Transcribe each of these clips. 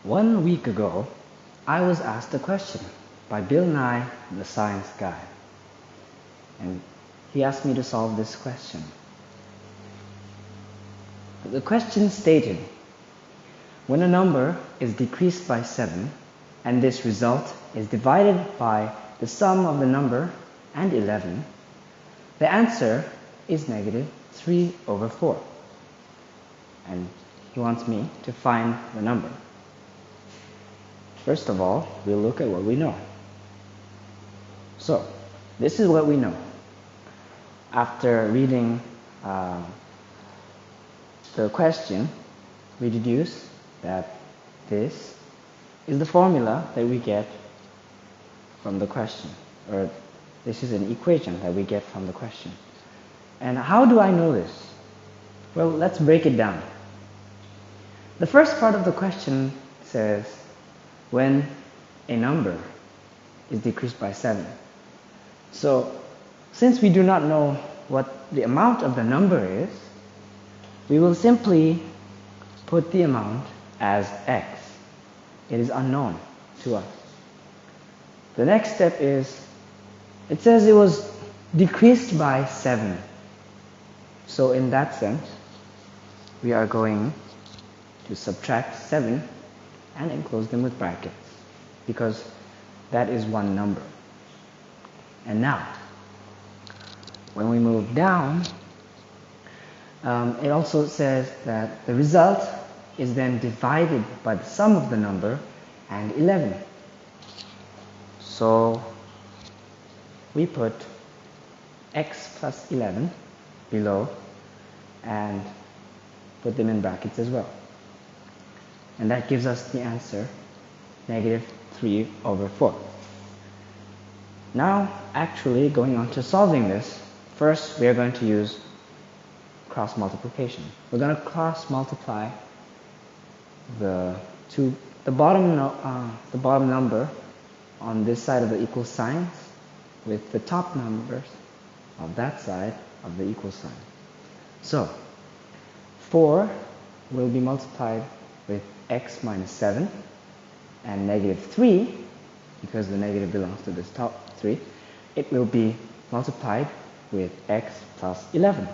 1 week ago, I was asked a question by Bill Nye, the science guy. And he asked me to solve this question. The question stated, when a number is decreased by 7 and this result is divided by the sum of the number and 11, the answer is negative 3/4. And he wants me to find the number. First of all, we'll look at what we know. So, this is what we know. After reading the question, we deduce that this is the formula that we get from the question, or this is an equation that we get from the question. And how do I know this? Well, let's break it down. The first part of the question says, when a number is decreased by 7. So, since we do not know what the amount of the number is, we will simply put the amount as x. It is unknown to us. The next step is, it says it was decreased by 7. So in that sense, we are going to subtract 7 and enclose them with brackets, because that is one number. And now, when we move down, it also says that the result is then divided by the sum of the number and 11. So we put x plus 11 below and put them in brackets as well. And that gives us the answer, negative 3/4. Now, actually going on to solving this, first we are going to use cross multiplication. We're going to cross multiply the bottom number on this side of the equal signs with the top numbers of that side of the equal sign. So 4 will be multiplied with x minus 7, and negative 3, because the negative belongs to this top 3, it will be multiplied with x plus 11.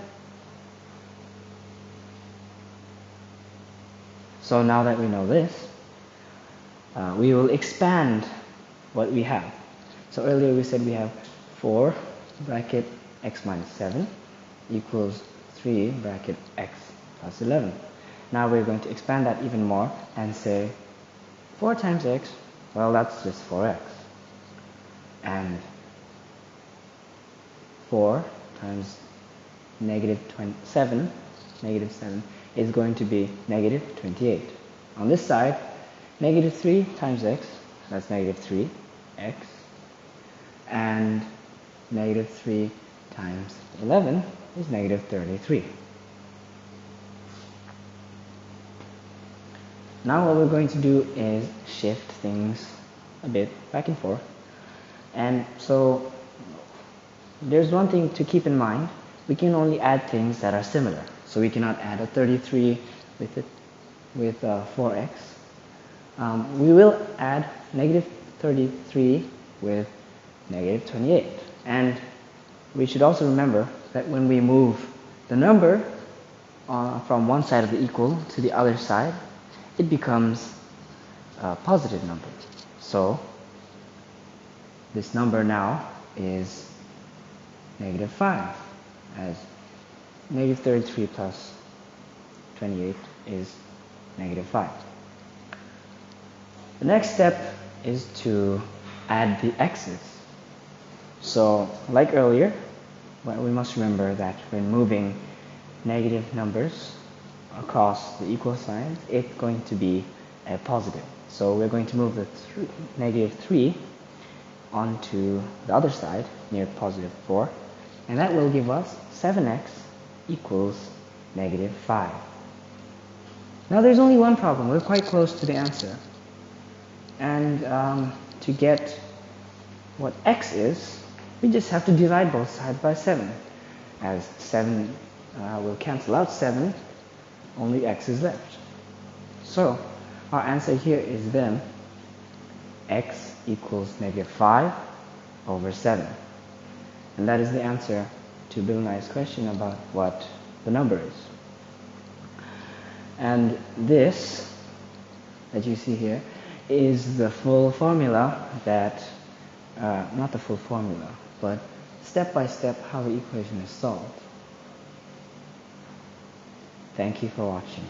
So now that we know this, we will expand what we have. So earlier we said we have 4 bracket x minus 7 equals 3 bracket x plus 11. Now we're going to expand that even more and say 4 times x, well, that's just 4x. And 4 times negative 7 is going to be negative 28. On this side, negative 3 times x, that's negative 3x. And negative 3 times 11 is negative 33. Now what we're going to do is shift things a bit back and forth. And so there's one thing to keep in mind. We can only add things that are similar. So we cannot add a 33 with 4x. We will add negative 33 with negative 28. And we should also remember that when we move the number from one side of the equal to the other side, it becomes a positive number. So this number now is negative 5, as negative 33 plus 28 is negative 5. The next step is to add the x's. So like earlier, we must remember that when moving negative numbers across the equal signs, it's going to be a positive. So we're going to move the negative 3 onto the other side near positive 4, and that will give us 7x equals negative 5. Now there's only one problem. We're quite close to the answer. And to get what x is, we just have to divide both sides by 7. As 7 will cancel out 7, only x is left. So our answer here is then x equals -5/7. And that is the answer to Bill Nye's question about what the number is. And this that you see here is the full formula that, not the full formula, but step by step how the equation is solved. Thank you for watching.